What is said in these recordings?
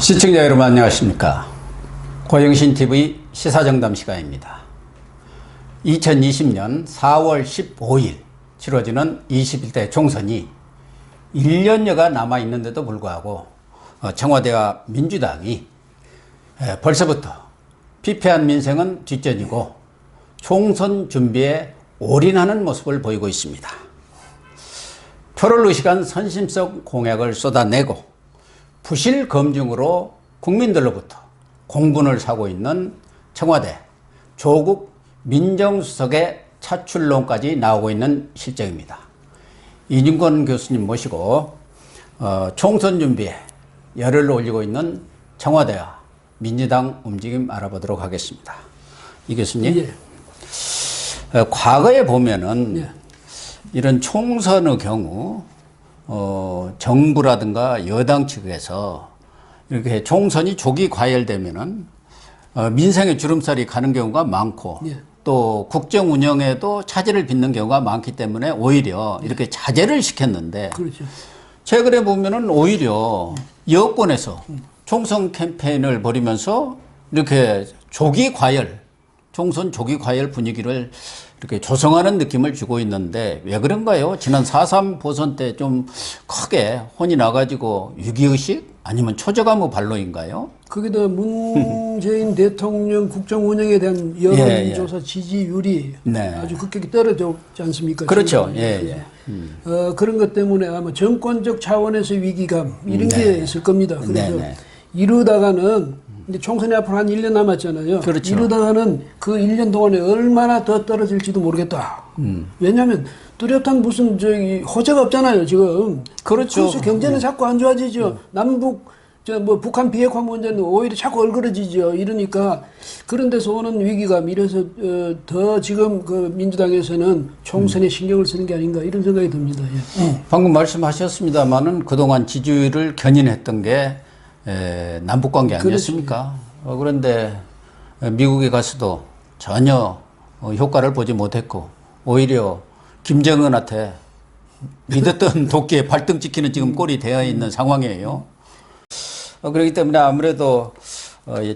시청자 여러분 안녕하십니까. 고영신TV 시사정담 시간입니다. 2020년 4월 15일 치러지는 21대 총선이 1년여가 남아있는데도 불구하고 청와대와 민주당이 벌써부터 피폐한 민생은 뒷전이고 총선 준비에 올인하는 모습을 보이고 있습니다. 표를 의식한 선심성 공약을 쏟아내고 부실 검증으로 국민들로부터 공분을 사고 있는 청와대 조국 민정수석의 차출론까지 나오고 있는 실정입니다. 이준권 교수님 모시고 총선 준비에 열을 올리고 있는 청와대와 민주당 움직임 알아보도록 하겠습니다. 이 교수님, 예. 과거에 보면은 예. 이런 총선의 경우 정부라든가 여당 측에서 이렇게 총선이 조기 과열되면은 민생의 주름살이 가는 경우가 많고 예. 또 국정 운영에도 차질을 빚는 경우가 많기 때문에 오히려 이렇게 자제를 시켰는데 그렇죠. 최근에 보면은 오히려 여권에서 총선 캠페인을 벌이면서 이렇게 조기 과열, 총선 조기 과열 분위기를 이렇게 조성하는 느낌을 주고 있는데 왜 그런가요? 지난 4.3 보선 때 좀 크게 혼이 나가지고 위기의식 아니면 초저감의 발로인가요? 거기다 문재인 대통령 국정 운영에 대한 여론조사 지지율이 아주 급격히 떨어졌지 않습니까? 그렇죠. 예. 그런 것 때문에 아마 정권적 차원에서 위기감 이런 게 있을 겁니다. 그래서 이러다가는 이제 총선이 앞으로 한 1년 남았잖아요. 그렇죠. 이러다가는 그 1년 동안에 얼마나 더 떨어질지도 모르겠다. 왜냐하면 뚜렷한 무슨 호재가 없잖아요, 지금. 그렇죠. 그래서 경제는 자꾸 안 좋아지죠. 남북, 북한 비핵화 문제는 오히려 자꾸 얼그러지죠. 이러니까 그런 데서 오는 위기감, 이래서 더 지금 그 민주당에서는 총선에 신경을 쓰는 게 아닌가 이런 생각이 듭니다. 예. 방금 말씀하셨습니다만은 그동안 지지율을 견인했던 게 남북관계 아니었습니까? 그런데 미국에 가서도 전혀 효과를 보지 못했고 오히려 김정은한테 믿었던 도끼에 발등 찍히는 지금 꼴이 되어 있는 상황이에요. 그렇기 때문에 아무래도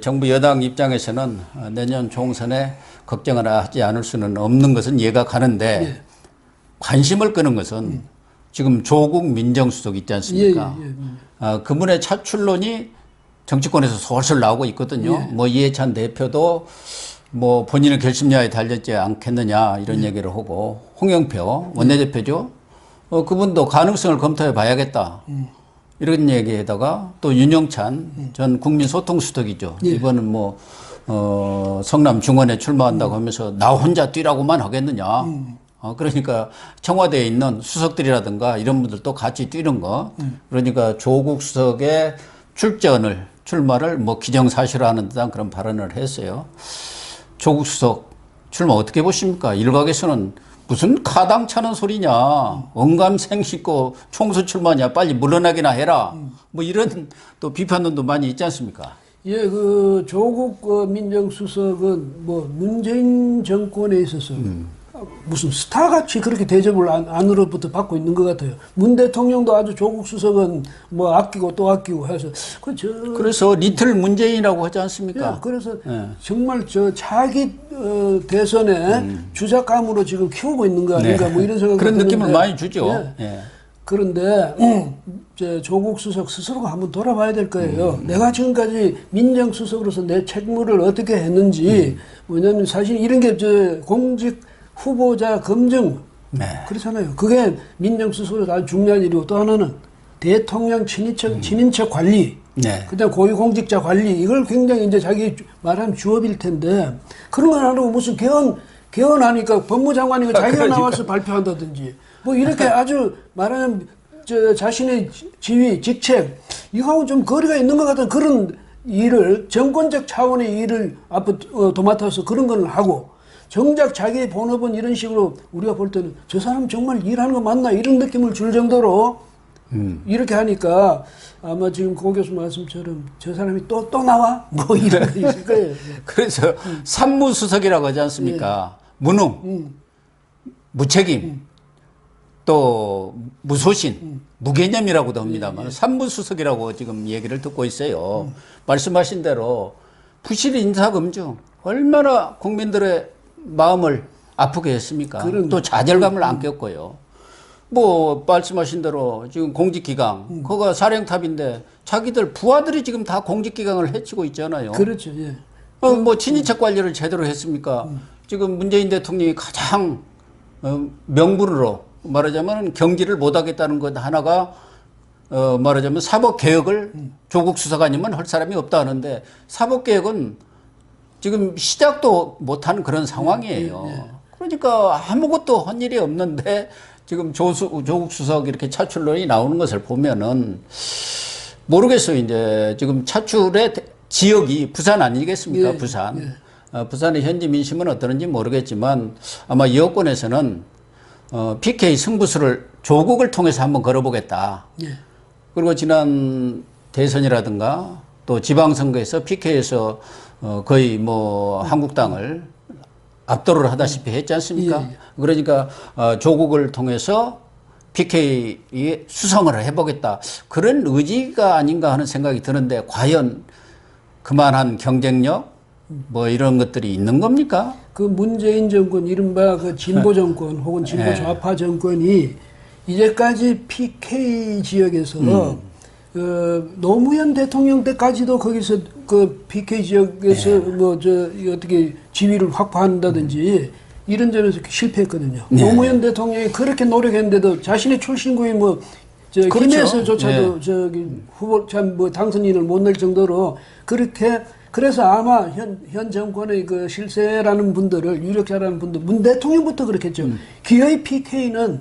정부 여당 입장에서는 내년 총선에 걱정을 하지 않을 수는 없는 것은 이해가 가는데 관심을 끄는 것은 지금 조국 민정수석 있지 않습니까? 그분의 차출론이 정치권에서 솔솔 나오고 있거든요. 뭐 이해찬 대표도 뭐 본인의 결심야에 달렸지 않겠느냐 이런 얘기를 하고 홍영표 원내대표죠. 그분도 가능성을 검토해 봐야겠다. 이런 얘기에다가 또 윤영찬 전 국민소통수석이죠. 이번은 뭐 성남 중원에 출마한다고 하면서 나 혼자 뛰라고만 하겠느냐. 그러니까 청와대에 있는 수석들이라든가 이런 분들도 같이 뛰는 거. 그러니까 조국 수석의 출마를 뭐 기정사실화하는 듯한 그런 발언을 했어요. 조국 수석 출마 어떻게 보십니까? 일각에서는 무슨 가당 차는 소리냐. 언감생 싣고 총선 출마냐. 빨리 물러나기나 해라. 뭐 이런 또 비판론도 많이 있지 않습니까? 예, 그 조국 민정수석은 뭐 문재인 정권에 있어서 무슨 스타같이 그렇게 대접을 안으로부터 받고 있는 것 같아요. 문 대통령도 아주 조국 수석은 뭐 아끼고 또 아끼고 해서 그래서 리틀 문재인이라고 하지 않습니까? 예, 그래서 정말 자기 대선에 주작감으로 지금 키우고 있는 거 아닌가 뭐 이런 생각이 그런 드는데, 느낌을 많이 주죠. 그런데 조국 수석 스스로가 한번 돌아봐야 될 거예요. 내가 지금까지 민정수석으로서 내 책무를 어떻게 했는지. 왜냐하면 사실 이런 게 공직 후보자 검증 그렇잖아요. 그게 민정수석으로서 아주 중요한 일이고 또 하나는 대통령 친인척 관리, 그다음 고위공직자 관리 이걸 굉장히 이제 자기 말하면 주업일 텐데 그런 건 안 하고 무슨 개헌하니까 법무장관이 자기가 나와서 발표한다든지 뭐 이렇게 아주 말하면 자신의 지위, 직책 이거하고 좀 거리가 있는 것 같은 그런 일을 정권적 차원의 일을 앞으로 도맡아서 그런 걸 하고 정작 자기 본업은 이런 식으로 우리가 볼 때는 저 사람 정말 일하는 거 맞나 이런 느낌을 줄 정도로 이렇게 하니까 아마 지금 고 교수 말씀처럼 저 사람이 또 나와? 뭐 이런 게 있을 거예요. 그래서 산무수석이라고 하지 않습니까? 무능, 무책임, 또 무소신, 무개념이라고도 합니다만 삼부수석이라고 지금 얘기를 듣고 있어요. 말씀하신 대로 부실 인사검증 얼마나 국민들의 마음을 아프게 했습니까? 또 좌절감을 안겼고요. 뭐 말씀하신 대로 지금 공직기강 그거가 사령탑인데 자기들 부하들이 지금 다 공직기강을 해치고 있잖아요. 그렇죠. 예. 뭐 친인척 관리를 제대로 했습니까? 지금 문재인 대통령이 가장 명분으로 말하자면 경기를 못하겠다는 것 하나가 말하자면 사법개혁을 조국 수사관이면 할 사람이 없다 하는데 사법개혁은 지금 시작도 못하는 그런 상황이에요. 그러니까 아무것도 한 일이 없는데 지금 조국 수석 이렇게 차출론이 나오는 것을 보면은 모르겠어요. 이제 지금 차출의 지역이 부산 아니겠습니까? 부산. 부산의 현지 민심은 어떠는지 모르겠지만 아마 여권에서는 PK 승부수를 조국을 통해서 한번 걸어보겠다. 그리고 지난 대선이라든가 또 지방선거에서 PK에서 거의 뭐 한국당을 압도를 하다시피 했지 않습니까? 그러니까 조국을 통해서 PK의 수성을 해보겠다. 그런 의지가 아닌가 하는 생각이 드는데 과연 그만한 경쟁력 뭐 이런 것들이 있는 겁니까? 그 문재인 정권 이른바 그 진보 정권 혹은 진보 좌파 정권이 이제까지 PK 지역에서 노무현 대통령 때까지도 거기서 그 PK 지역에서 뭐 어떻게 지위를 확보한다든지 이런 점에서 실패했거든요. 노무현 대통령이 그렇게 노력했는데도 자신의 출신구이 뭐 그렇죠. 김해에서조차도 저기 후보 참 뭐 당선인을 못 낼 정도로 그렇게 그래서 아마 현 정권의 그 실세라는 분들을 유력자라는 분들 문 대통령부터 그렇겠죠. 기어의 PK는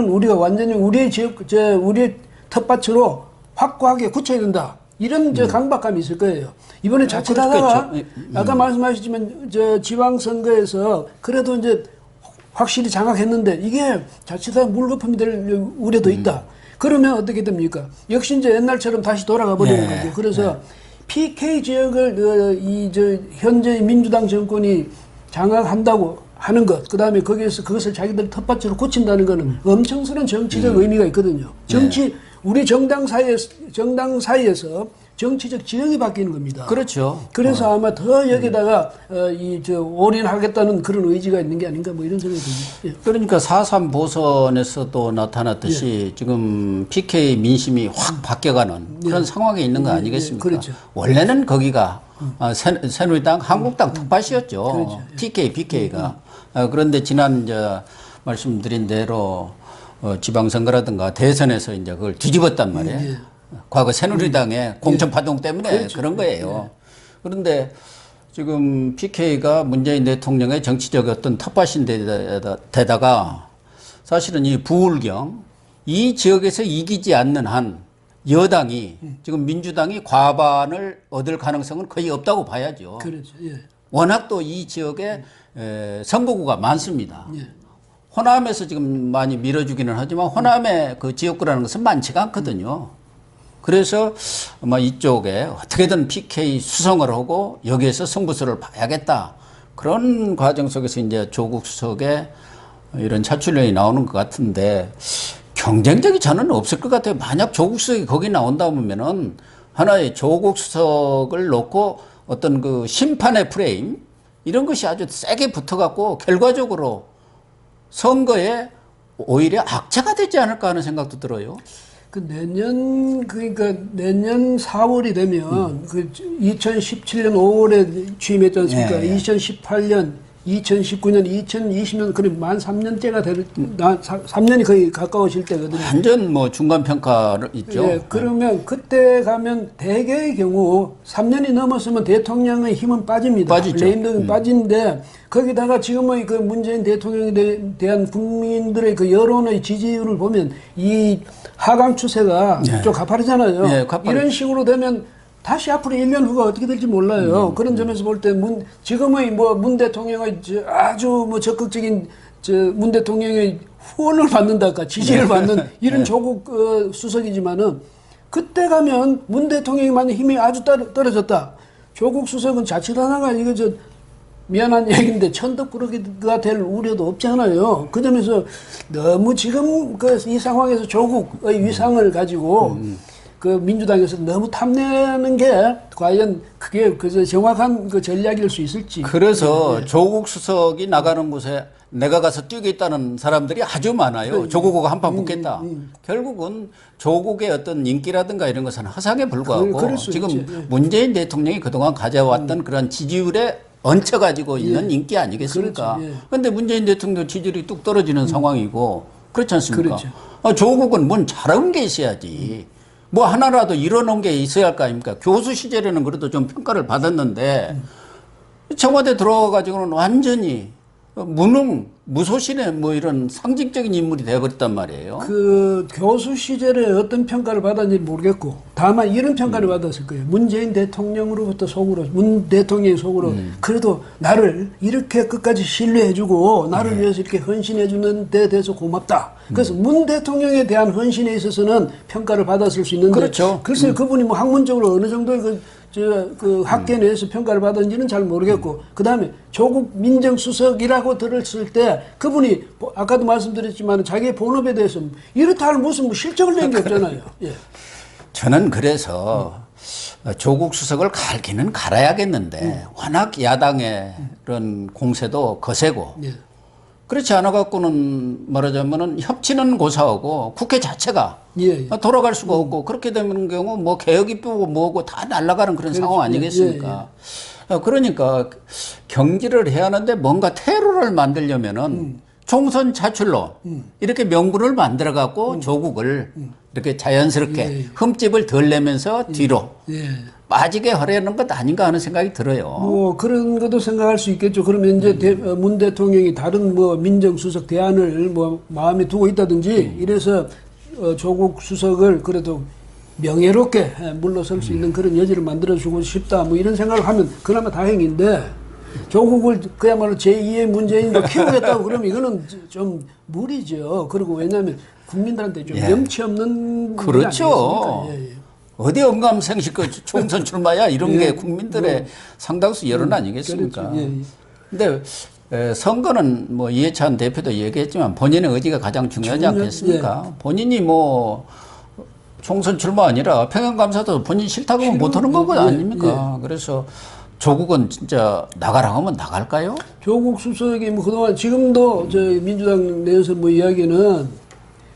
우리가 완전히 우리의 지역 우리의 텃밭으로 확고하게 굳혀야 된다. 이런 강박감이 있을 거예요. 이번에 자칫하다가 아까 말씀하셨지만 지방선거에서 그래도 이제 확실히 장악했는데 이게 자칫하다 물거품이 될 우려도 있다. 그러면 어떻게 됩니까? 역시 이제 옛날처럼 다시 돌아가 버리는 거죠. 그래서 PK 지역을 현재 민주당 정권이 장악한다고 하는 것, 그 다음에 거기에서 그것을 자기들 텃밭으로 고친다는 것은 엄청스러운 정치적 의미가 있거든요. 우리 정당 사이에서 정치적 지형이 바뀌는 겁니다. 그렇죠. 그래서 아마 더 여기다가 올인하겠다는 그런 의지가 있는 게 아닌가 뭐 이런 생각이 듭니다. 그러니까 4.3 보선에서도 나타났듯이 지금 PK 민심이 확 바뀌어가는 그런 상황에 있는 거 아니겠습니까? 그렇죠. 원래는 거기가 새누리당, 한국당 텃밭이었죠. 그렇죠. TK, PK가. 그런데 지난 말씀드린 대로 지방선거라든가 대선에서 이제 그걸 뒤집었단 말이에요. 과거 새누리당의 공천파동 때문에 그렇죠. 그런 거예요. 그런데 지금 PK가 문재인 대통령의 정치적 어떤 텃밭인데다가 사실은 이 부울경 이 지역에서 이기지 않는 한 여당이 지금 민주당이 과반을 얻을 가능성은 거의 없다고 봐야죠. 그렇죠. 워낙 또 이 지역에 선거구가 많습니다. 호남에서 지금 많이 밀어주기는 하지만 호남의 그 지역구라는 것은 많지가 않거든요. 그래서 아마 이쪽에 어떻게든 PK 수성을 하고 여기에서 승부수를 봐야겠다. 그런 과정 속에서 이제 조국 수석의 이런 차출론이 나오는 것 같은데 경쟁력이 저는 없을 것 같아요. 만약 조국 수석이 거기 나온다면은 하나의 조국 수석을 놓고 어떤 그 심판의 프레임 이런 것이 아주 세게 붙어갖고 결과적으로 선거에 오히려 악재가 되지 않을까 하는 생각도 들어요. 그러니까 내년 4월이 되면 그 2017년 5월에 취임했지 않습니까? 2018년, 2019년, 2020년 그럼 만 3년째가 3년이 거의 가까워질 때거든요. 완전 뭐 중간 평가를 있죠. 그러면 그때 가면 대개의 경우 3년이 넘었으면 대통령의 힘은 빠집니다. 빠지죠. 레임덕은 빠지는데 거기다가 지금의 그 문재인 대통령에 대한 국민들의 그 여론의 지지율을 보면 이 하강 추세가 좀 가파르잖아요. 이런 식으로 되면 다시 앞으로 1년 후가 어떻게 될지 몰라요. 그런 점에서 볼 때 지금의 문 대통령의 아주 적극적인 문 대통령의 후원을 받는달까 지지를 받는 이런 조국 수석이지만은 그때 가면 문 대통령이 만약 힘이 아주 떨어졌다. 조국 수석은 자칫하다가 이거 미안한 얘기인데 천덕꾸러기가 될 우려도 없잖아요. 그 점에서 너무 지금 이 상황에서 조국의 위상을 가지고 그 민주당에서 너무 탐내는 게 과연 그게 정확한 그 전략일 수 있을지. 그래서 조국 수석이 나가는 곳에 내가 가서 뛰겠다는 사람들이 아주 많아요. 조국하고 한판 붙겠다. 결국은 조국의 어떤 인기라든가 이런 것은 허상에 불과하고 그럴 수 지금 있지. 문재인 대통령이 그동안 가져왔던 그런 지지율에 얹혀가지고 있는 인기 아니겠습니까? 그런데 문재인 대통령 지지율이 뚝 떨어지는 상황이고 그렇지 않습니까? 그렇죠. 조국은 뭔 잘한 게 있어야지. 뭐 하나라도 이뤄놓은 게 있어야 할 거 아닙니까? 교수 시절에는 그래도 좀 평가를 받았는데 청와대 들어와가지고는 완전히 무능, 무소신의 뭐 이런 상징적인 인물이 되어버렸단 말이에요. 그 교수 시절에 어떤 평가를 받았는지 모르겠고 다만 이런 평가를 받았을 거예요. 문재인 대통령으로부터 속으로 문 대통령의 속으로 그래도 나를 이렇게 끝까지 신뢰해주고 나를 위해서 이렇게 헌신해주는 데 대해서 고맙다. 그래서 문 대통령에 대한 헌신에 있어서는 평가를 받았을 수 있는데 그렇죠. 글쎄 그분이 뭐 학문적으로 어느 정도의 그 학계 내에서 평가를 받은지는 잘 모르겠고 그 다음에 조국 민정수석이라고 들었을 때 그분이 아까도 말씀드렸지만 자기의 본업에 대해서 이렇다 할 무슨 뭐 실적을 낸 게 없잖아요. 예. 저는 그래서 조국 수석을 갈기는 갈아야겠는데 워낙 야당의 그런 공세도 거세고 예. 그렇지 않아 갖고는 말하자면은 협치는 고사하고 국회 자체가 예. 돌아갈 수가 없고 그렇게 되는 경우 뭐 개혁이 쁘고 뭐고 다 날아가는 그런 상황 아니겠습니까? 그러니까 경질을 해야 하는데 뭔가 테러를 만들려면은 총선 차출로 이렇게 명분을 만들어 갖고 조국을 이렇게 자연스럽게 흠집을 덜 내면서 뒤로 빠지게 하려는 것 아닌가 하는 생각이 들어요. 뭐 그런 것도 생각할 수 있겠죠. 그러면 이제 문 대통령이 다른 뭐 민정수석 대안을 뭐 마음에 두고 있다든지 이래서 조국 수석을 그래도 명예롭게 물러설 수 있는 그런 여지를 만들어주고 싶다. 뭐 이런 생각을 하면 그나마 다행인데 조국을 그야말로 제2의 문재인으로 키우겠다고 그러면 이거는 좀 무리죠. 그리고 왜냐하면 국민들한테 좀 염치 없는 그렇죠. 어디 언감생식 그 총선 출마야 이런 게 국민들의 상당수 여론 아니겠습니까? 그런데 선거는 뭐 이해찬 대표도 얘기했지만 본인의 의지가 가장 중요하지 않겠습니까? 본인이 뭐 총선 출마 아니라 평양감사도 본인 싫다고 하면 못하는 거 아닙니까? 그래서 조국은 진짜 나가라 하면 나갈까요? 조국 수석이 뭐 그동안 지금도 저 민주당 내에서 뭐 이야기는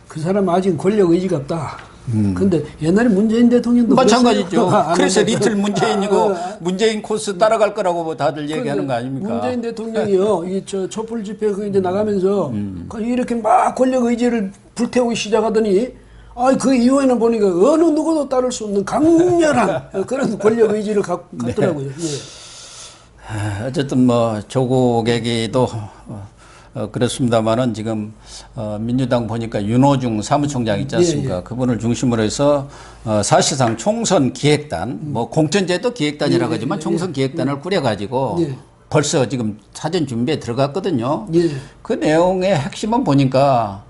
그 사람 아직 권력 의지가 없다. 근데 옛날에 문재인 대통령도 마찬가지죠. 그래서 리틀 문재인이고 문재인 코스 따라갈 거라고 뭐 다들 얘기하는 거 아닙니까? 문재인 대통령이요, 이 촛불 집회 그 이제 나가면서 이렇게 막 권력 의지를 불태우기 시작하더니 그 이후에는 보니까 어느 누구도 따를 수 없는 강렬한 그런 권력 의지를 갖더라고요. 어쨌든 뭐 조국 얘기도 그렇습니다만은 지금 민주당 보니까 윤호중 사무총장 있지 않습니까? 그분을 중심으로 해서 사실상 총선 기획단, 뭐 공천제도 기획단이라고 하지만 총선 기획단을 꾸려가지고 벌써 지금 사전 준비에 들어갔거든요. 그 내용의 핵심은 보니까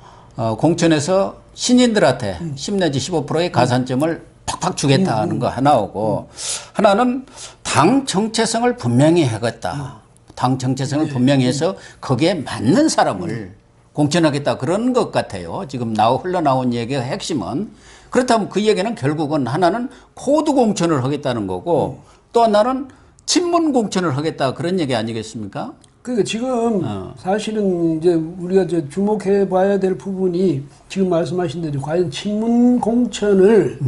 공천에서 신인들한테 10 내지 15%의 가산점을 팍팍 주겠다는 거 하나오고 하나는 당 정체성을 분명히 하겠다. 당 정체성을 분명히 해서 거기에 맞는 사람을 공천하겠다 그런 것 같아요. 지금 흘러나온 얘기의 핵심은. 그렇다면 그 얘기는 결국은 하나는 코드 공천을 하겠다는 거고 또 하나는 친문 공천을 하겠다 그런 얘기 아니겠습니까? 그러니까 지금 사실은 이제 우리가 이제 주목해 봐야 될 부분이 지금 말씀하신 대로 과연 친문 공천을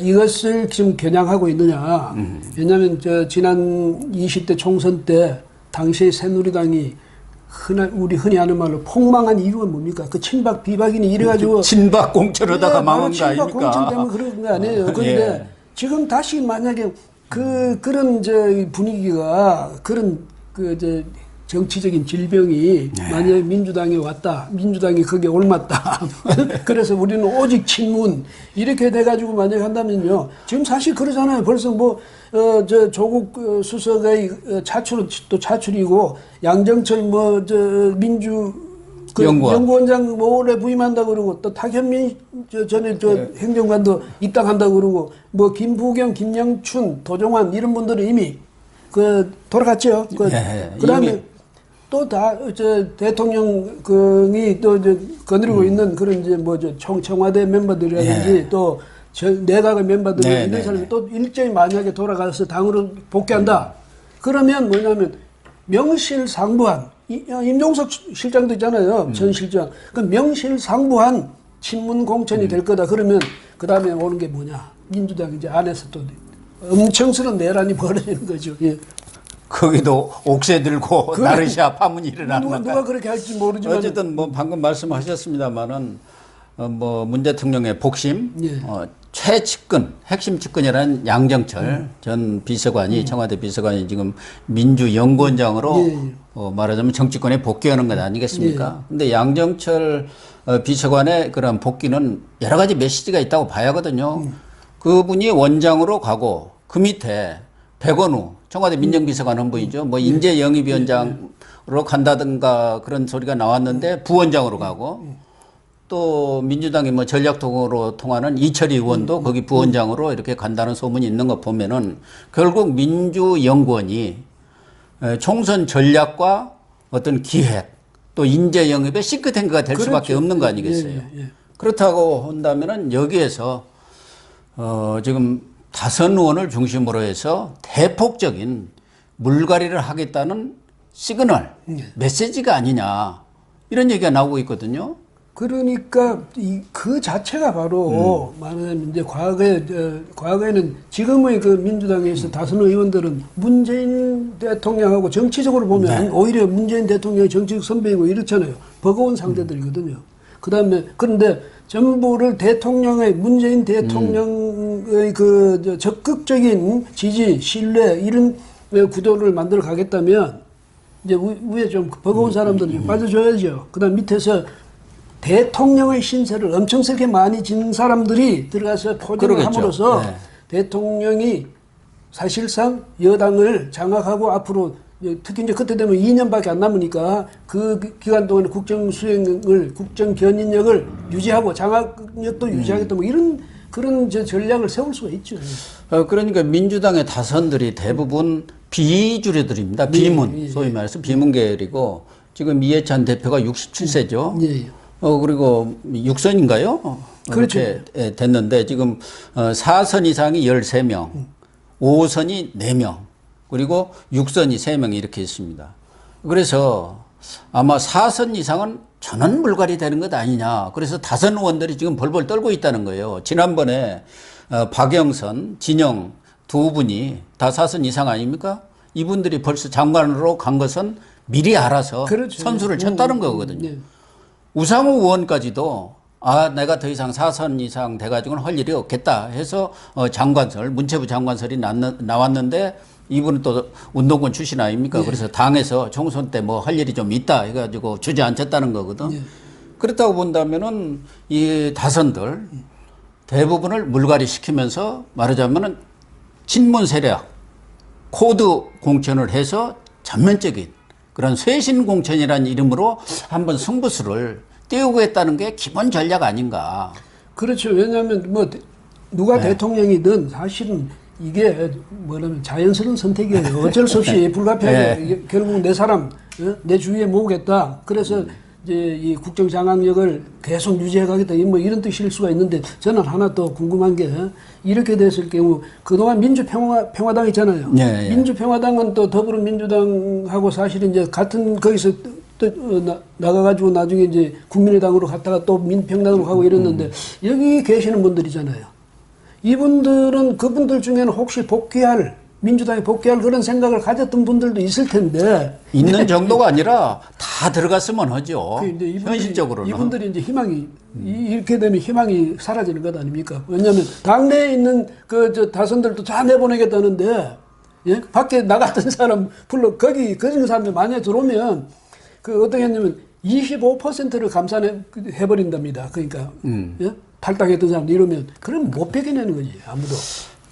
이것을 지금 겨냥하고 있느냐. 왜냐하면 지난 20대 총선 때 당시에 새누리당이 우리 흔히 하는 말로 폭망한 이유가 뭡니까? 그 친박 비박인이 이래가지고 친박 공천하다가 망한 거 아닙니까? 친박 공천 때문에 그런 거 아니에요. 그런데 지금 다시 만약에 그런 분위기가 정치적인 질병이 만약에 민주당에 왔다. 민주당이 거기에 올맞다. 그래서 우리는 오직 친문. 이렇게 돼가지고 만약에 한다면요. 지금 사실 그러잖아요. 벌써 조국 수석의 차출은 또 차출이고, 양정철 연구원장 올해 부임한다고 그러고, 또 탁현민 전에 행정관도 입당한다고 그러고, 김부경, 김영춘, 도종환 이런 분들은 이미 돌아갔죠. 그다음에 이미 또 대통령이 또 거느리고 있는 그런 이제 청와대 멤버들이라든지 또 내각의 멤버들이 있는 사람이 또 일정이 만약에 돌아가서 당으로 복귀한다. 그러면 뭐냐면 명실상부한 임종석 실장도 있잖아요. 전 실장. 그 명실상부한 친문 공천이 될 거다. 그러면 그 다음에 오는 게 뭐냐? 민주당 이제 안에서 또 엄청스러운 내란이 벌어지는 거죠. 예. 거기도 옥새 들고 나르시아 파문이 일어나는 누가 그렇게 할지 모르지만 어쨌든 뭐 방금 말씀하셨습니다만은 뭐 문 대통령의 복심, 예. 최측근, 핵심 측근이라는 양정철 전 비서관이 청와대 비서관이 지금 민주연구원장으로 예. 말하자면 정치권에 복귀하는 것 아니겠습니까? 근데 양정철 비서관의 그런 복귀는 여러 가지 메시지가 있다고 봐야 하거든요. 그분이 원장으로 가고 그 밑에 백원우 청와대 민정비서관 본부이죠. 뭐 인재영입위원장으로 간다든가 그런 소리가 나왔는데 부원장으로 가고 또 민주당이 뭐 전략통으로 통하는 이철희 의원도 거기 부원장으로 이렇게 간다는 소문이 있는 거 보면은 결국 민주연구원이 총선 전략과 어떤 기획 또 인재 영입의 싱크탱크가 될 수밖에 없는 거 아니겠어요. 그렇다고 한다면은 여기에서 지금 다선 의원을 중심으로 해서 대폭적인 물갈이를 하겠다는 시그널, 메시지가 아니냐 이런 얘기가 나오고 있거든요. 그러니까 그 자체가 바로 말하자면 이제 과거에는 지금의 그 민주당에서 다선 의원들은 문재인 대통령하고 정치적으로 보면 오히려 문재인 대통령이 정치적 선배이고 이렇잖아요. 버거운 상대들이거든요. 그다음에 그런데 전부를 문재인 대통령의 적극적인 지지, 신뢰 이런 구도를 만들어 가겠다면 이제 위에 좀 버거운 사람들은 좀 빠져줘야죠. 그다음 밑에서 대통령의 신세를 엄청 세게 많이 지는 사람들이 들어가서 포진을 함으로써 대통령이 사실상 여당을 장악하고 앞으로 특히 이제 그때 되면 2년밖에 안 남으니까 그 기간 동안 국정 견인력을 유지하고 장악력도 유지하겠다 뭐 이런 그런 전략을 세울 수가 있죠. 그러니까 민주당의 다선들이 대부분 비주류들입니다. 비문, 소위 말해서 비문계열이고 지금 이해찬 대표가 67세죠. 그리고 6선인가요? 그렇죠. 그렇게 됐는데 지금 4선 이상이 13명, 5선이 4명, 그리고 6선이 3명 이렇게 있습니다. 그래서 아마 4선 이상은 전원 물갈이 되는 것 아니냐. 그래서 다선 의원들이 지금 벌벌 떨고 있다는 거예요. 지난번에 박영선, 진영 두 분이 다 4선 이상 아닙니까? 이분들이 벌써 장관으로 간 것은 미리 알아서 선수를 쳤다는 거거든요. 우상호 의원까지도 내가 더 이상 4선 이상 돼가지고는 할 일이 없겠다 해서 장관설, 문체부 장관설이 나왔는데 이분은 또 운동권 출신 아닙니까? 그래서 당에서 총선 때 뭐 할 일이 좀 있다 해가지고 주저앉혔다는 거거든. 그렇다고 본다면은 이 다선들 대부분을 물갈이 시키면서 말하자면은 친문 세력, 코드 공천을 해서 전면적인 그런 쇄신 공천이라는 이름으로 한번 승부수를 띄우겠다는 게 기본 전략 아닌가. 그렇죠. 왜냐하면 뭐 누가 대통령이든 사실은 이게 뭐냐면 자연스러운 선택이에요. 어쩔 수 없이 불가피하게 결국 내 사람, 내 주위에 모으겠다. 그래서 이제 이 국정 장악력을 계속 유지해 가겠다. 뭐 이런 뜻일 수가 있는데 저는 하나 또 궁금한 게 이렇게 됐을 경우 그동안 민주평화당 있잖아요. 민주평화당은 또 더불어민주당하고 사실은 이제 같은 거기서 또 나가가지고 나중에 이제 국민의당으로 갔다가 또 민평당으로 가고 이랬는데 여기 계시는 분들이잖아요. 이분들은 그분들 중에는 혹시 민주당에 복귀할 그런 생각을 가졌던 분들도 있을 텐데. 있는 정도가 아니라 다 들어갔으면 하죠. 현실적으로는. 이분들이 이제 이렇게 되면 희망이 사라지는 것 아닙니까? 왜냐하면 당내에 있는 다선들도 다 내보내겠다는데, 밖에 나갔던 사람 거기 사람들 만약에 들어오면 어떻게 했냐면 25%를 감산해버린답니다. 그러니까. 탈당했던 사람들 이러면 그럼 못 베겨내는 거지 아무도.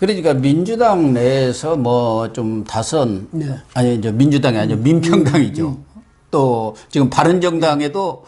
그러니까 민주당 내에서 뭐 좀 다선 아니 이제 민주당이 아니죠 민평당이죠. 또 지금 바른정당에도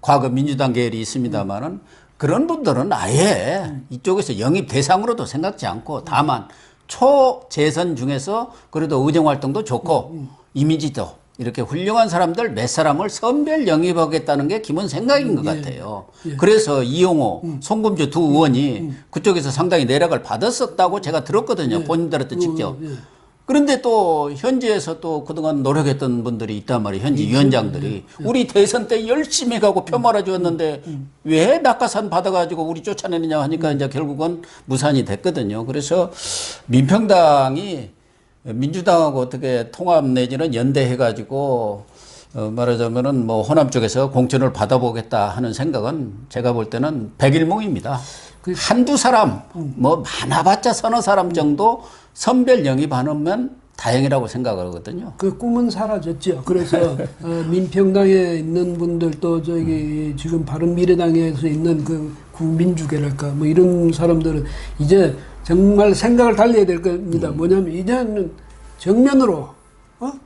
과거 민주당 계열이 있습니다만은 그런 분들은 아예 이쪽에서 영입 대상으로도 생각지 않고 다만 초재선 중에서 그래도 의정 활동도 좋고 이미지도 이렇게 훌륭한 사람들 몇 사람을 선별 영입하겠다는 게 기본 생각인 것 같아요. 그래서 이용호, 송금주 두 의원이 그쪽에서 상당히 내락을 받았었다고 제가 들었거든요. 본인들한테 직접. 그런데 또 현지에서 또 그동안 노력했던 분들이 있단 말이에요. 현지 위원장들이. 우리 대선 때 열심히 가고 표 말아주었는데 왜 낙하산 받아가지고 우리 쫓아내느냐 하니까 이제 결국은 무산이 됐거든요. 그래서 민평당이 민주당하고 어떻게 통합 내지는 연대해가지고 말하자면은 뭐 호남 쪽에서 공천을 받아보겠다 하는 생각은 제가 볼 때는 백일몽입니다. 한두 사람, 뭐 많아봤자 서너 사람 정도 선별 영입하면 다행이라고 생각하거든요. 그 꿈은 사라졌죠. 그래서 민평당에 있는 분들 또 저기 지금 바른미래당에서 있는 그 구민주계랄까 뭐 이런 사람들은 이제 정말 생각을 달리해야 될 겁니다. 뭐냐면 이제는 정면으로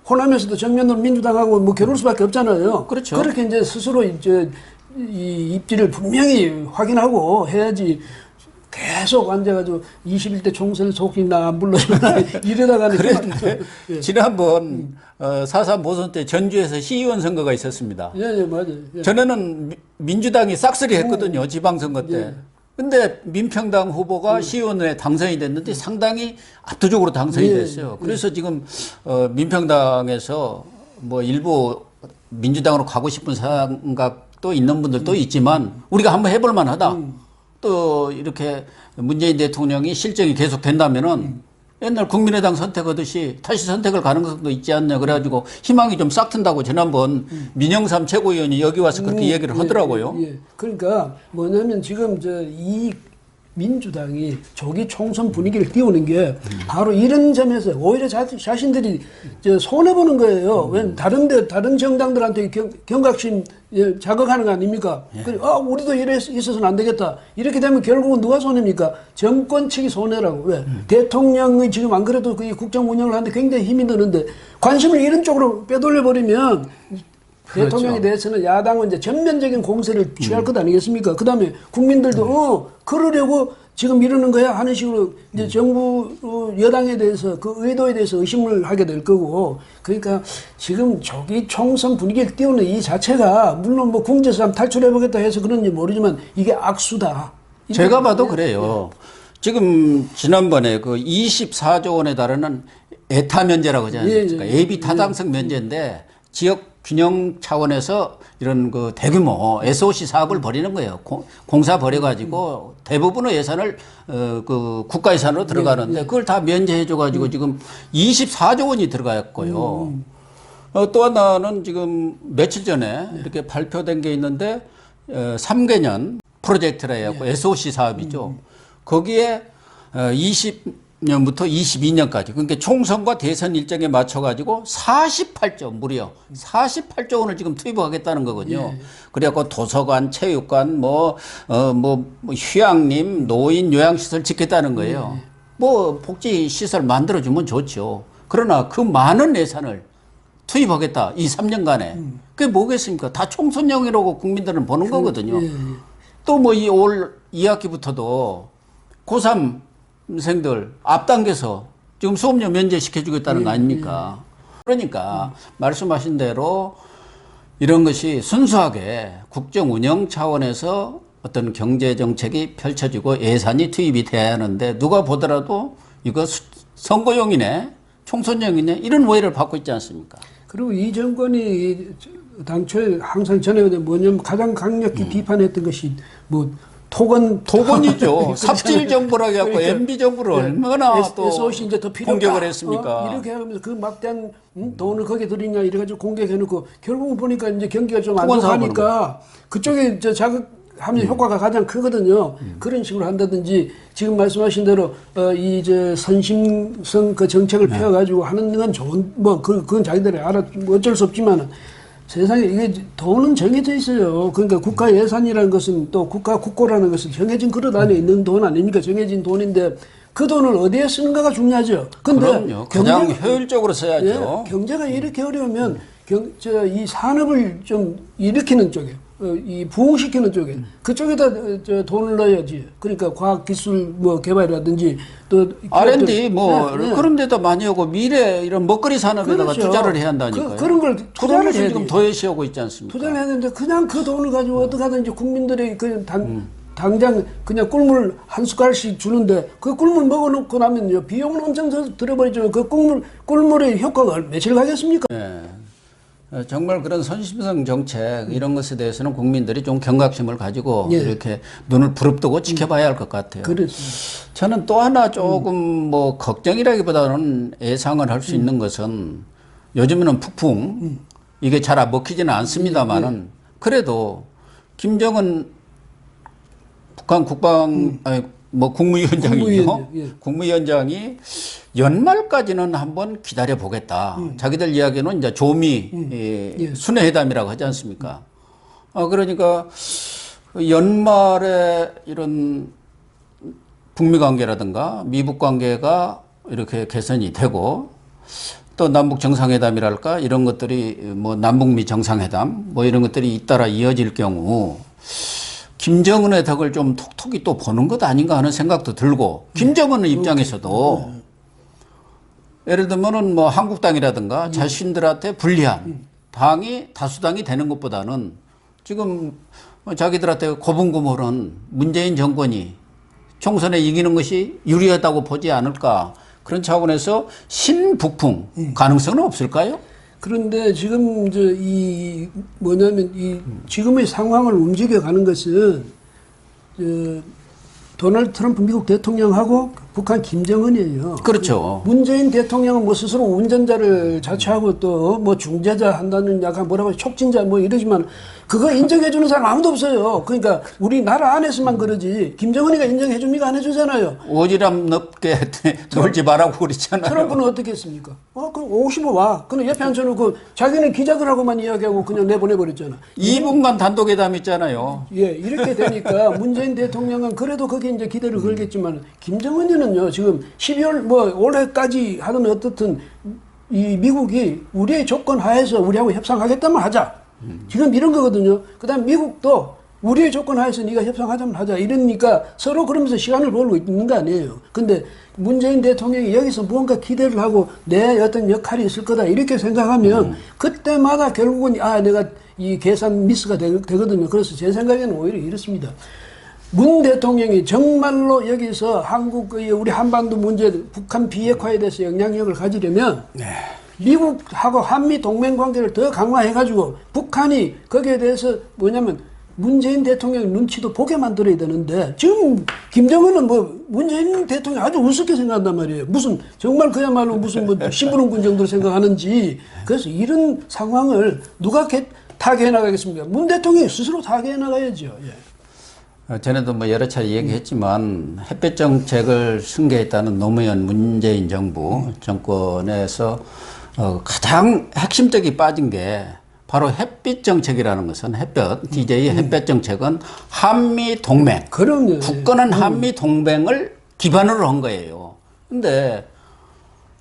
호남에서도 정면으로 민주당하고 뭐 겨룰 수밖에 없잖아요. 그렇죠. 그렇게 이제 스스로 이제 이 입지를 분명히 확인하고 해야지. 계속 앉아가지고 21대 총선을 속이나 안 불러주나 이러다가는 그런데 지난번 4.3 보선 때 전주에서 시의원 선거가 있었습니다. 예, 맞아요. 예. 전에는 민주당이 싹쓸이 했거든요. 지방선거 때. 예. 근데 민평당 후보가 시의원에 당선이 됐는데 상당히 압도적으로 당선이 됐어요. 그래서 지금 민평당에서 뭐 일부 민주당으로 가고 싶은 생각도 있는 분들도 있지만 우리가 한번 해볼 만하다. 또 이렇게 문재인 대통령이 실정이 계속 된다면은 옛날 국민의당 선택하듯이 다시 선택을 가능성도 있지 않냐 그래가지고 희망이 좀 싹 튼다고 지난번 민영삼 최고위원이 여기 와서 그렇게 얘기를 하더라고요. 그러니까 뭐냐면 지금 이 민주당이 조기 총선 분위기를 띄우는 게 바로 이런 점에서 오히려 자신들이 손해보는 거예요. 왜 다른 정당들한테 경각심 자극하는 거 아닙니까? 우리도 이래 있어서는 안 되겠다. 이렇게 되면 결국은 누가 손해입니까? 정권 측이 손해라고. 왜? 대통령이 지금 안 그래도 그 국정 운영을 하는데 굉장히 힘이 드는데 관심을 이런 쪽으로 빼돌려버리면 대통령에 대해서는 야당은 이제 전면적인 공세를 취할 것 아니겠습니까? 그 다음에 국민들도, 그러려고 지금 이러는 거야 하는 식으로 이제 정부, 여당에 대해서 그 의도에 대해서 의심을 하게 될 거고. 그러니까 지금 조기 총선 분위기를 띄우는 이 자체가 물론 뭐 궁지에서 한번 탈출해보겠다 해서 그런지 모르지만 이게 악수다. 제가 봐도 그래요. 지금 지난번에 그 24조 원에 달하는 에타 면제라고 하지 않습니까? 예비 타당성 면제인데 지역 균형 차원에서 이런 그 대규모 SOC 사업을 벌이는 거예요. 공사 벌여가지고 대부분의 예산을 그 국가 예산으로 들어가는데 그걸 다 면제해줘가지고 지금 24조 원이 들어갔고요. 또 하나는 지금 며칠 전에 이렇게 발표된 게 있는데 3개년 프로젝트라 해갖고 SOC 사업이죠. 거기에 20년부터 22년까지 그러니까 총선과 대선 일정에 맞춰가지고 48조 무려 48조 원을 지금 투입하겠다는 거거든요. 그래갖고 도서관, 체육관, 뭐 휴양림, 노인 요양시설 짓겠다는 거예요. 뭐 복지시설 만들어주면 좋죠. 그러나 그 많은 예산을 투입하겠다. 이 3년간에. 그게 뭐겠습니까? 다 총선용이라고 국민들은 보는 거거든요. 또 뭐 올 2학기부터도 고3생들 앞당겨서 지금 수업료 면제시켜주겠다는 거 아닙니까? 그러니까 말씀하신 대로 이런 것이 순수하게 국정 운영 차원에서 어떤 경제 정책이 펼쳐지고 예산이 투입이 돼야 하는데 누가 보더라도 이거 선거용이네, 총선용이네 이런 오해를 받고 있지 않습니까? 그리고 이 정권이 당초에 항상 전에 뭐냐면 가장 강력히 비판했던 것이 뭐 토건이죠. 삽질 정부라고 해갖고 그러니까, MB 정부를 얼마나 또 SOC 이제 더 필요하다. 공격을 했습니까? 이렇게 하면서 그 막대한 돈을 거기에 들이냐 이래가지고 공격해놓고 결국 보니까 이제 경기가 좀 안 좋고 하니까 그쪽에 이제 자극하면 효과가 가장 크거든요. 그런 식으로 한다든지 지금 말씀하신 대로 이제 선심성 그 정책을 펴가지고 하는 건 좋은 뭐 그건 자기들이 알아 뭐 어쩔 수 없지만은. 세상에 이게 돈은 정해져 있어요. 그러니까 국가 예산이라는 것은 또 국가 국고라는 것은 정해진 그릇 안에 있는 돈 아닙니까? 정해진 돈인데 그 돈을 어디에 쓰는가가 중요하죠. 근데 그럼요. 가장 효율적으로 써야죠. 경제가 이렇게 어려우면 이 산업을 좀 일으키는 쪽에 이 부흥시키는 쪽에 그쪽에다 돈을 넣어야지. 그러니까 과학기술 뭐 개발이라든지 또 R&D 뭐 네, 네. 그런 데도 많이 하고 미래 이런 먹거리 산업에다가 그렇죠. 투자를 해야 한다니까요. 그런 걸 투자를 그러면서 해야 지금 돼요. 도외시하고 있지 않습니까? 투자를 해야 되는데 그냥 그 돈을 가지고 어떻게 하든지 국민들이 그 당장 그냥 꿀물 한 숟갈씩 주는데 그 꿀물 먹어놓고 나면요 비용은 엄청 들어버리지만 그 꿀물의 효과가 며칠 가겠습니까? 예. 정말 그런 선심성 정책 이런 것에 대해서는 국민들이 좀 경각심을 가지고 예. 이렇게 눈을 부릅뜨고 지켜봐야 할 것 같아요. 그렇습니다. 저는 또 하나 조금 뭐 걱정이라기보다는 예상을 할 수 있는 것은 요즘에는 북풍 이게 잘 먹히지는 않습니다만은 그래도 김정은 북한 아니 뭐 국무위원장이요. 예. 국무위원장이 연말까지는 한번 기다려 보겠다. 자기들 이야기는 이제 조미 예. 순회회담이라고 하지 않습니까? 그러니까 연말에 이런 북미 관계라든가 미북 관계가 이렇게 개선이 되고 또 남북 정상회담이랄까 이런 것들이 뭐 남북미 정상회담 뭐 이런 것들이 잇따라 이어질 경우 김정은의 덕을 좀 톡톡히 또 보는 것 아닌가 하는 생각도 들고 김정은 입장에서도 예를 들면은 뭐 한국당이라든가 자신들한테 불리한 당이 다수당이 되는 것보다는 지금 자기들한테 고분고물한 문재인 정권이 총선에 이기는 것이 유리하다고 보지 않을까 그런 차원에서 신북풍 가능성은 없을까요? 그런데 지금 이 뭐냐면 이 지금의 상황을 움직여가는 것은 도널드 트럼프 미국 대통령하고 북한 김정은이에요. 그렇죠. 문재인 대통령은 뭐 스스로 운전자를 자처하고 또 뭐 중재자 한다는 약간 뭐라고 촉진자 뭐 이러지만 그거 인정해주는 사람 아무도 없어요. 그러니까 우리나라 안에서만 그러지 김정은이가 인정해줍니까? 안 해주잖아요. 오지랖 넓게 놀지 말라고 그랬잖아요. 트럼프는 어떻게 했습니까? 그럼 오시면 와. 그럼 옆에 앉혀놓고 자기는 기자들하고만 이야기하고 그냥 내보내버렸잖아. 2분간 단독회담 있잖아요. 예, 이렇게 되니까 문재인 대통령은 그래도 거기에 이제 기대를 걸겠지만 김정은이는요, 지금 12월 뭐 올해까지 하든 어떻든 이 미국이 우리의 조건 하에서 우리하고 협상하겠다면 하자. 지금 이런 거거든요. 그 다음 미국도 우리의 조건 하에서 네가 협상하자면 하자. 이러니까 서로 그러면서 시간을 벌고 있는 거 아니에요. 근데 문재인 대통령이 여기서 무언가 기대를 하고 내 어떤 역할이 있을 거다. 이렇게 생각하면 그때마다 결국은 내가 이 계산 미스가 되거든요. 그래서 제 생각에는 오히려 이렇습니다. 문 대통령이 정말로 여기서 우리 한반도 문제, 북한 비핵화에 대해서 영향력을 가지려면 미국하고 한미 동맹 관계를 더 강화해가지고 북한이 거기에 대해서 뭐냐면 문재인 대통령 눈치도 보게 만들어야 되는데 지금 김정은은 뭐 문재인 대통령 아주 우습게 생각한단 말이에요. 무슨 정말 그야말로 무슨 뭐 심부름꾼 정도로 생각하는지. 그래서 이런 상황을 누가 타개해 나가겠습니까? 문 대통령이 스스로 타개해 나가야죠. 예. 전에도 뭐 여러 차례 얘기했지만 햇볕 정책을 승계했다는 노무현 문재인 정부 정권에서 가장 핵심적이 빠진 게 바로 햇빛 정책이라는 것은 DJ 햇볕 정책은 한미 동맹. 그럼요. 굳건한 한미 동맹을 기반으로 한 거예요. 근데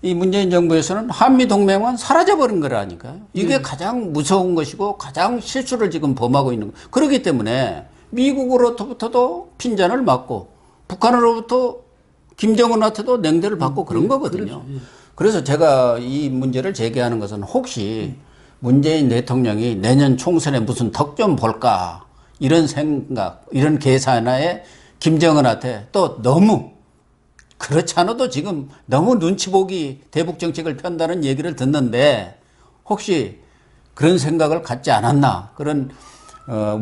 이 문재인 정부에서는 한미 동맹은 사라져버린 거라니까요. 이게 가장 무서운 것이고 가장 실수를 지금 범하고 있는 거예요. 그렇기 때문에 미국으로부터도 핀잔을 맞고 북한으로부터 김정은한테도 냉대를 받고 그런 거거든요. 그래서 제가 이 문제를 제기하는 것은 혹시 문재인 대통령이 내년 총선에 무슨 덕 좀 볼까 이런 생각, 이런 계산하에 김정은한테 또 너무 그렇지 않아도 지금 너무 눈치 보기 대북 정책을 편다는 얘기를 듣는데 혹시 그런 생각을 갖지 않았나 그런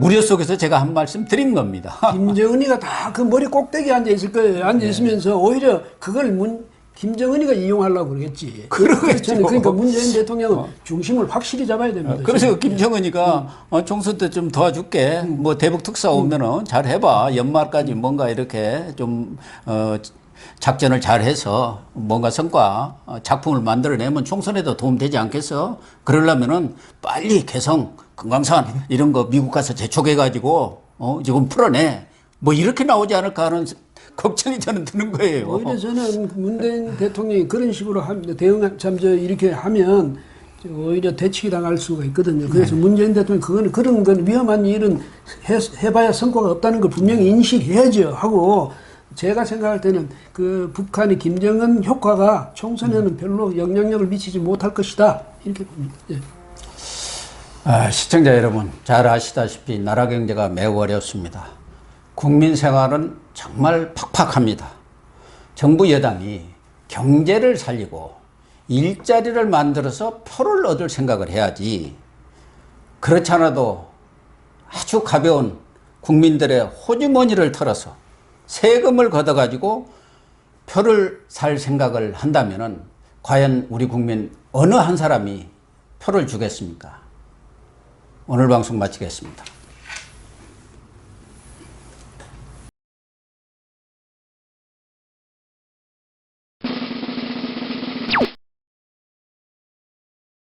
우려 속에서 제가 한 말씀 드린 겁니다. 김정은이가 다 그 머리 꼭대기에 앉아 있을 거예요. 앉아 있으면서 오히려 그걸 김정은이가 이용하려고 그러겠지. 그러겠죠. 그러니까 문재인 대통령은 중심을 확실히 잡아야 됩니다. 그래서 김정은이가 총선 때 좀 도와줄게. 뭐 대북 특사 오면은 잘 해봐. 연말까지 뭔가 이렇게 좀 작전을 잘 해서 뭔가 성과 작품을 만들어내면 총선에도 도움되지 않겠어? 그러려면은 빨리 개성, 금강산 이런 거 미국 가서 재촉해가지고 지금 풀어내. 뭐 이렇게 나오지 않을까 하는 걱정이 저는 드는 거예요. 오히려 저는 문재인 대통령이 그런 식으로 이렇게 하면 오히려 대치기 당할 수가 있거든요. 그래서 문재인 대통령이 그런 건 위험한 일은 해봐야 성과가 없다는 걸 분명히 인식해야죠 하고, 제가 생각할 때는 그 북한의 김정은 효과가 총선에는 별로 영향력을 미치지 못할 것이다 이렇게 봅니다. 예. 시청자 여러분, 잘 아시다시피 나라 경제가 매우 어렵습니다. 국민 생활은 정말 팍팍합니다. 정부 여당이 경제를 살리고 일자리를 만들어서 표를 얻을 생각을 해야지, 그렇지 않아도 아주 가벼운 국민들의 호주머니를 털어서 세금을 걷어가지고 표를 살 생각을 한다면은 과연 우리 국민 어느 한 사람이 표를 주겠습니까? 오늘 방송 마치겠습니다.